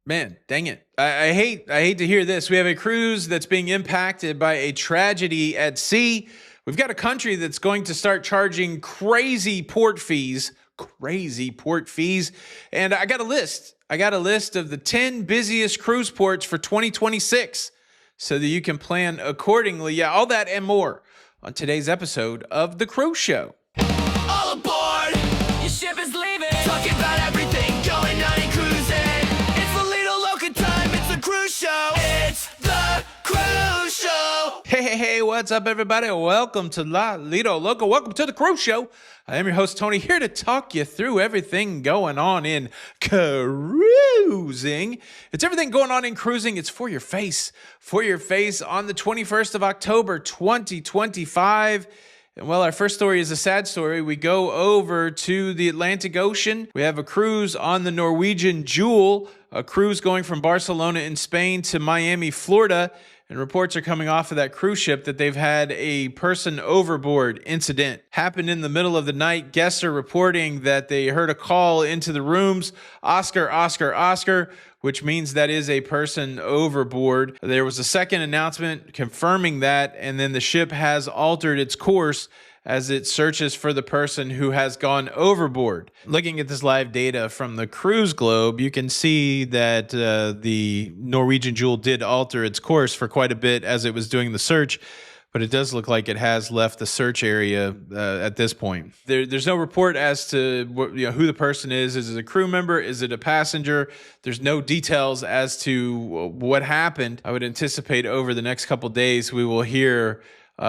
Man, dang it. I hate to hear this. We have a cruise that's being impacted by a tragedy at sea. We've got a country that's going to start charging crazy port fees. And I got a list. Of the 10 busiest cruise ports for 2026 so that you can plan accordingly. Yeah, all that and more on today's episode of The Cruise Show. All aboard! Your ship is leaving. Talking about everything going on in cruising. It's the Lido Loca time. It's the cruise show. It's the cruise show. Hey, what's up, everybody? Welcome to La Lido Loca. Welcome to The Cruise Show. I am your host, Tony, here to talk you through everything going on in cruising. It's everything going on in cruising. It's for your face on the 21st of October, 2025. And well, our first story is a sad story. We go over to the Atlantic Ocean. We have a cruise on the Norwegian Jewel, a cruise going from Barcelona in Spain to Miami, Florida. And reports are coming off of that cruise ship that they've had a person overboard incident. Happened in the middle of the night. Guests are reporting that they heard a call into the rooms, Oscar, Oscar, Oscar, which means that is a person overboard. There was a second announcement confirming that, and then the ship has altered its course as it searches for the person who has gone overboard. Looking at this live data from the Cruise Globe, you can see that the Norwegian Jewel did alter its course for quite a bit as it was doing the search, but it does look like it has left the search area at this point. There's no report as to who the person is. Is it a crew member? Is it a passenger? There's no details as to what happened. I would anticipate over the next couple days we will hear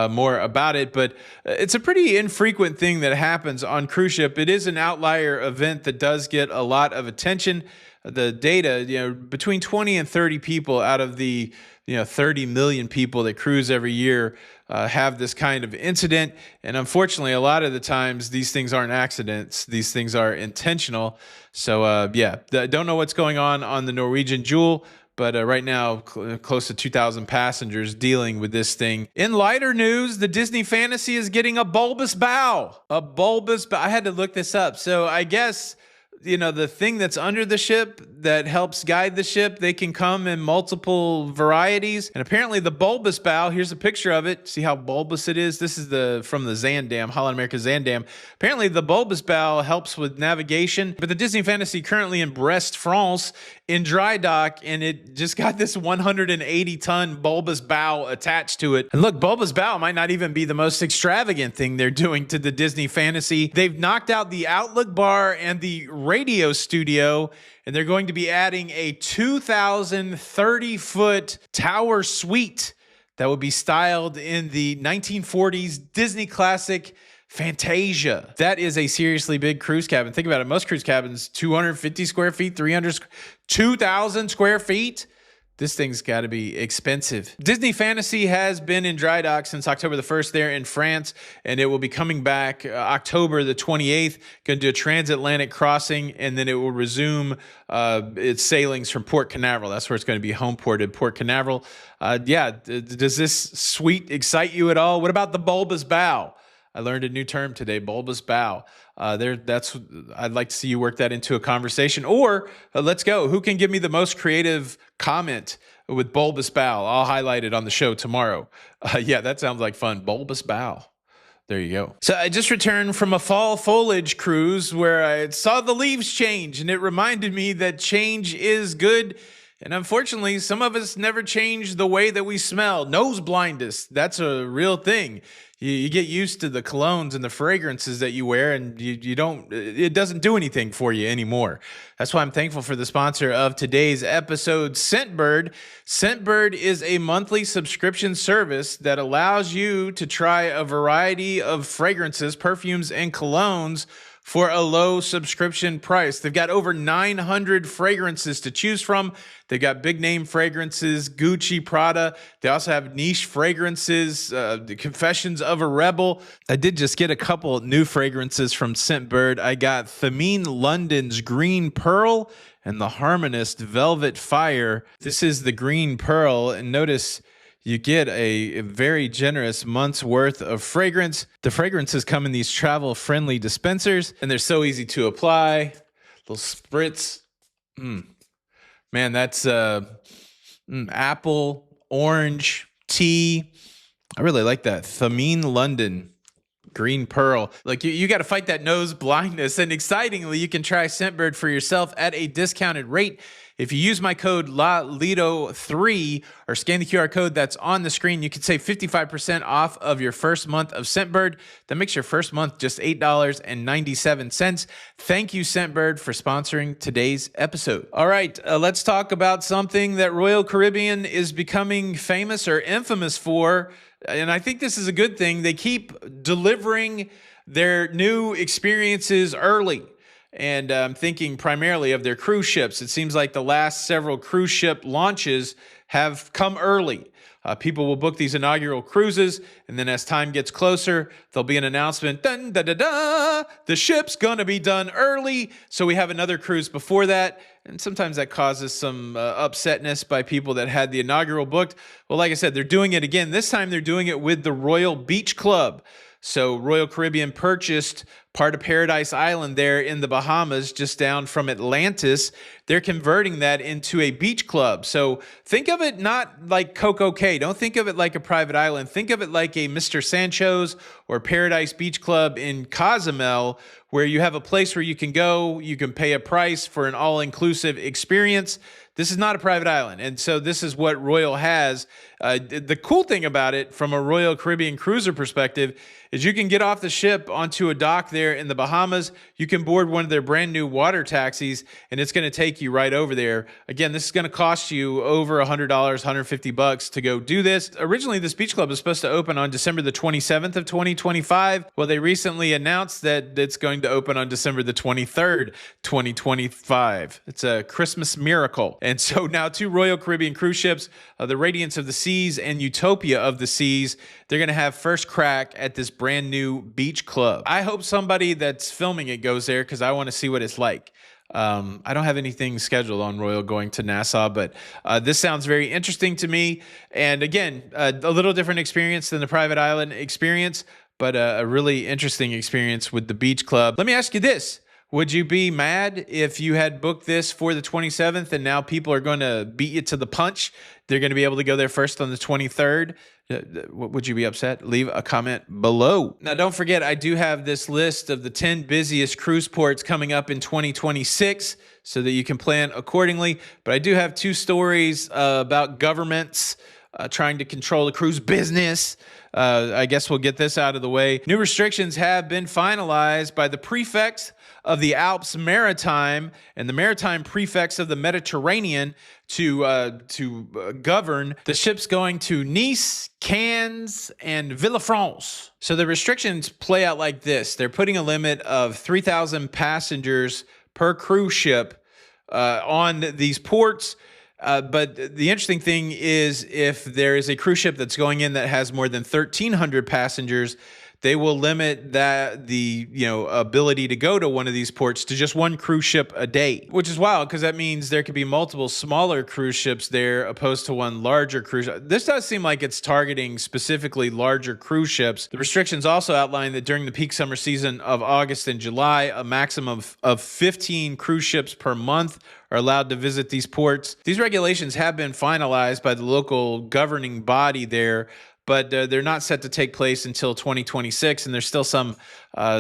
more about it, but it's a pretty infrequent thing that happens on cruise ship. It is an outlier event that does get a lot of attention. The data, between 20 and 30 people out of the 30 million people that cruise every year have this kind of incident. And unfortunately, a lot of the times these things aren't accidents. These things are intentional. So don't know what's going on the Norwegian Jewel. But right now, close to 2,000 passengers dealing with this thing. In lighter news, the Disney Fantasy is getting a bulbous bow. I had to look this up. So I guess, the thing that's under the ship that helps guide the ship, they can come in multiple varieties. And apparently the bulbous bow, here's a picture of it. See how bulbous it is? This is from the Zaandam, Holland America Zaandam. Apparently the bulbous bow helps with navigation. But the Disney Fantasy currently in Brest, France, in dry dock, and it just got this 180-ton bulbous bow attached to it. And look, bulbous bow might not even be the most extravagant thing they're doing to the Disney Fantasy. They've knocked out the Outlook bar and the radio studio, and they're going to be adding a 2,030-foot tower suite that will be styled in the 1940s Disney classic Fantasia. That is a seriously big cruise cabin. Think about it. Most cruise cabins, 250 square feet, 2,000 square feet. This thing's got to be expensive. Disney Fantasy has been in dry dock since October the 1st there in France, and it will be coming back October the 28th, going to do a transatlantic crossing, and then it will resume its sailings from Port Canaveral. That's where it's going to be home ported, Port Canaveral. Does this suite excite you at all? What about the bulbous bow? I learned a new term today, bulbous bow. I'd like to see you work that into a conversation. Or let's go. Who can give me the most creative comment with bulbous bow? I'll highlight it on the show tomorrow. That sounds like fun. Bulbous bow. There you go. So I just returned from a fall foliage cruise where I saw the leaves change, and it reminded me that change is good. And unfortunately, some of us never change the way that we smell. Nose blindness, that's a real thing. You get used to the colognes and the fragrances that you wear, and it doesn't do anything for you anymore. That's why I'm thankful for the sponsor of today's episode, Scentbird. Scentbird is a monthly subscription service that allows you to try a variety of fragrances, perfumes, and colognes for a low subscription price. They've got over 900 fragrances to choose from. They've got big name fragrances, Gucci, Prada. They also have niche fragrances, the Confessions of a Rebel. I did just get a couple new fragrances from Scentbird. I got Thameen London's Green Pearl and the Harmonist Velvet Fire. This is the Green Pearl, and notice you get a very generous month's worth of fragrance. The fragrances come in these travel-friendly dispensers, and they're so easy to apply. Little spritz. Man, that's apple, orange, tea. I really like that. Thameen London. Green Pearl. Like you got to fight that nose blindness. And excitingly, you can try Scentbird for yourself at a discounted rate. If you use my code LALITO3 or scan the QR code that's on the screen, you can save 55% off of your first month of Scentbird. That makes your first month just $8.97. Thank you, Scentbird, for sponsoring today's episode. All right, let's talk about something that Royal Caribbean is becoming famous or infamous for. And I think this is a good thing. They keep delivering their new experiences early. And I'm thinking primarily of their cruise ships. It seems like the last several cruise ship launches have come early. People will book these inaugural cruises, and then as time gets closer, there'll be an announcement, dun, da, da, da, the ship's gonna be done early, so we have another cruise before that. And sometimes that causes some upsetness by people that had the inaugural booked. Well, like I said, they're doing it again. This time they're doing it with the Royal Beach Club. So Royal Caribbean purchased part of Paradise Island there in the Bahamas, just down from Atlantis. They're converting that into a beach club. So think of it not like Coco Cay. Don't think of it like a private island. Think of it like a Mr. Sancho's or Paradise Beach Club in Cozumel, where you have a place where you can go, you can pay a price for an all-inclusive experience. This is not a private island. And so this is what Royal has. The cool thing about it from a Royal Caribbean cruiser perspective is you can get off the ship onto a dock there in the Bahamas. You can board one of their brand new water taxis, and it's going to take you right over there. Again, this is going to cost you over $100, $150 to go do this. Originally, this beach club was supposed to open on December the 27th of 2025. Well, they recently announced that it's going to open on December the 23rd, 2025. It's a Christmas miracle. And so now 2 Royal Caribbean cruise ships, the Radiance of the Seas and Utopia of the Seas, they're going to have first crack at this brand new beach club. I hope somebody that's filming it goes there because I want to see what it's like. I don't have anything scheduled on Royal going to Nassau, but this sounds very interesting to me. And again, a little different experience than the private island experience, but a really interesting experience with the beach club. Let me ask you this. Would you be mad if you had booked this for the 27th and now people are going to beat you to the punch? They're going to be able to go there first on the 23rd. Would you be upset? Leave a comment below. Now, don't forget, I do have this list of the 10 busiest cruise ports coming up in 2026 so that you can plan accordingly. But I do have 2 stories about governments trying to control the cruise business. I guess we'll get this out of the way. New restrictions have been finalized by the prefects of the Alps Maritime and the maritime prefects of the Mediterranean to govern the ships going to Nice, Cannes, and Villefranche. So the restrictions play out like this. They're putting a limit of 3,000 passengers per cruise ship on these ports. But the interesting thing is if there is a cruise ship that's going in that has more than 1,300 passengers, they will limit the ability to go to one of these ports to just 1 cruise ship a day, which is wild because that means there could be multiple smaller cruise ships there opposed to 1 larger cruise ship. This does seem like it's targeting specifically larger cruise ships. The restrictions also outline that during the peak summer season of August and July, a maximum of 15 cruise ships per month are allowed to visit these ports. These regulations have been finalized by the local governing body there, but they're not set to take place until 2026, and there's still some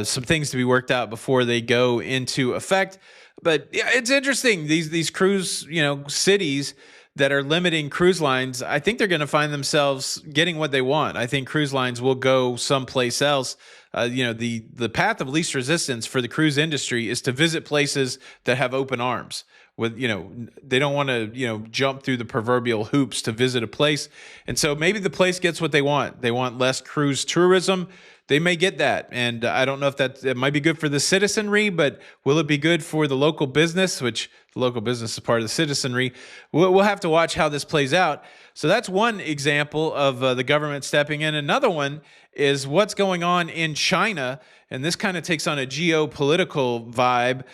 things to be worked out before they go into effect. But yeah, it's interesting. These cruise cities that are limiting cruise lines, I think they're going to find themselves getting what they want. I think cruise lines will go someplace else. The path of least resistance for the cruise industry is to visit places that have open arms. They don't want to, jump through the proverbial hoops to visit a place. And so maybe the place gets what they want. They want less cruise tourism. They may get that. And I don't know if it might be good for the citizenry, but will it be good for the local business, which the local business is part of the citizenry? We'll have to watch how this plays out. So that's one example of the government stepping in. Another one is what's going on in China. And this kind of takes on a geopolitical vibe.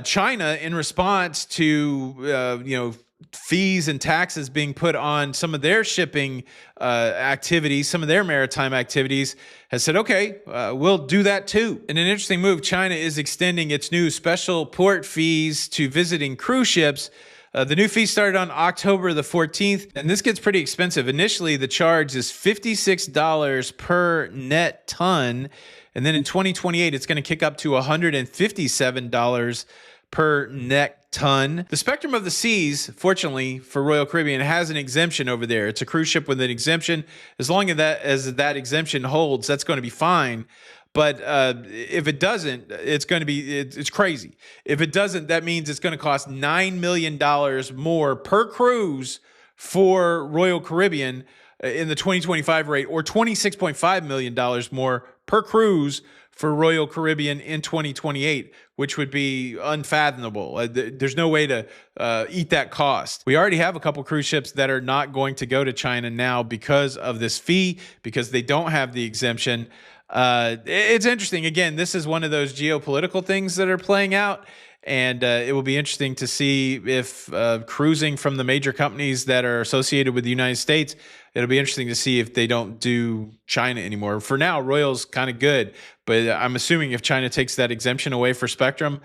China, in response to fees and taxes being put on some of their shipping activities, some of their maritime activities, has said, okay, we'll do that too. In an interesting move, China is extending its new special port fees to visiting cruise ships The new fee started on October the 14th, and this gets pretty expensive. Initially, the charge is $56 per net ton, and then in 2028, it's going to kick up to $157 per net ton. The Spectrum of the Seas, fortunately for Royal Caribbean, has an exemption over there. It's a cruise ship with an exemption. As long as that exemption holds, that's going to be fine. But if it doesn't, it's crazy. If it doesn't, that means it's going to cost $9 million more per cruise for Royal Caribbean in the 2025 rate, or $26.5 million more per cruise for Royal Caribbean in 2028, which would be unfathomable. There's no way to eat that cost. We already have a couple cruise ships that are not going to go to China now because of this fee, because they don't have the exemption. It's interesting. Again, this is one of those geopolitical things that are playing out. And it will be interesting to see if cruising from the major companies that are associated with the United States, it'll be interesting to see if they don't do China anymore. For now, Royal's kind of good, but I'm assuming if China takes that exemption away for Spectrum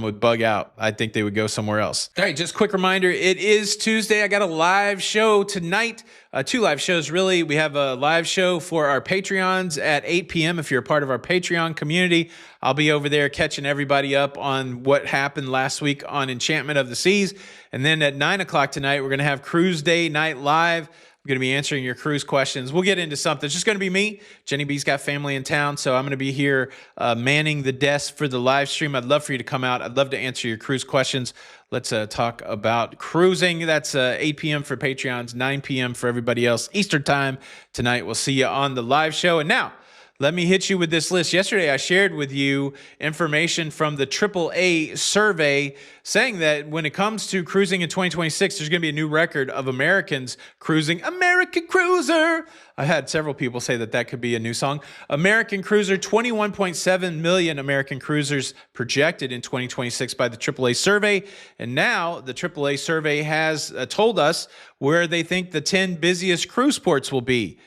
would bug out. I think they would go somewhere else. All right, just a quick reminder, it is Tuesday. I got a live show tonight. 2 live shows, really. We have a live show for our Patreons at 8 p.m. If you're a part of our Patreon community, I'll be over there catching everybody up on what happened last week on Enchantment of the Seas. And then at 9 o'clock tonight, we're going to have Cruise Day Night Live. I'm going to be answering your cruise questions. We'll get into something. It's just going to be me. Jenny B's got family in town, so I'm going to be here manning the desk for the live stream. I'd love for you to come out. I'd love to answer your cruise questions. Let's talk about cruising. That's 8 p.m. for Patreons, 9 p.m. for everybody else. Eastern time tonight. We'll see you on the live show. And now, let me hit you with this list. Yesterday, I shared with you information from the AAA survey saying that when it comes to cruising in 2026, there's going to be a new record of Americans cruising. American Cruiser. I had several people say that could be a new song. American Cruiser, 21.7 million American cruisers projected in 2026 by the AAA survey. And now the AAA survey has told us where they think the 10 busiest cruise ports will be.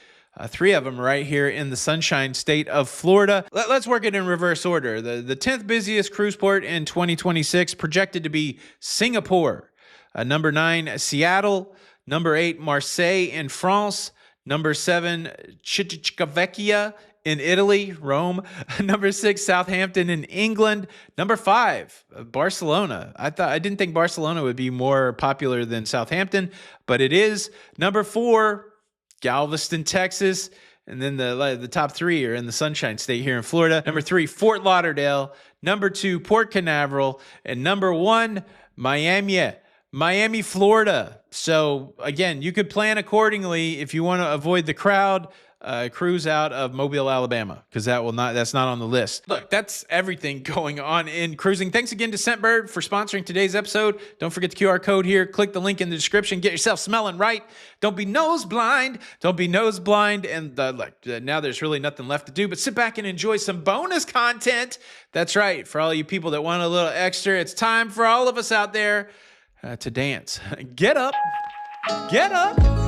3 of them right here in the Sunshine State of Florida. Let's work it in reverse order. The 10th busiest cruise port in 2026 projected to be Singapore. Number 9, Seattle. Number 8, Marseille in France. Number 7, Civitavecchia in Italy, Rome. Number 6, Southampton in England. Number 5, Barcelona. I didn't think Barcelona would be more popular than Southampton, but it is. Number 4, Galveston, Texas, and then the top 3 are in the Sunshine State here in Florida. Number 3, Fort Lauderdale. Number 2, Port Canaveral. And number 1, Miami, Florida. So again, you could plan accordingly if you want to avoid the crowd. Cruise out of Mobile, Alabama, because that's not on the list. Look, that's everything going on in cruising. Thanks again to Scentbird for sponsoring today's episode. Don't forget the QR code here. Click the link in the description. Get yourself smelling right. Don't be nose blind. And now there's really nothing left to do but sit back and enjoy some bonus content. That's right. For all you people that want a little extra, it's time for all of us out there to dance. Get up. Get up.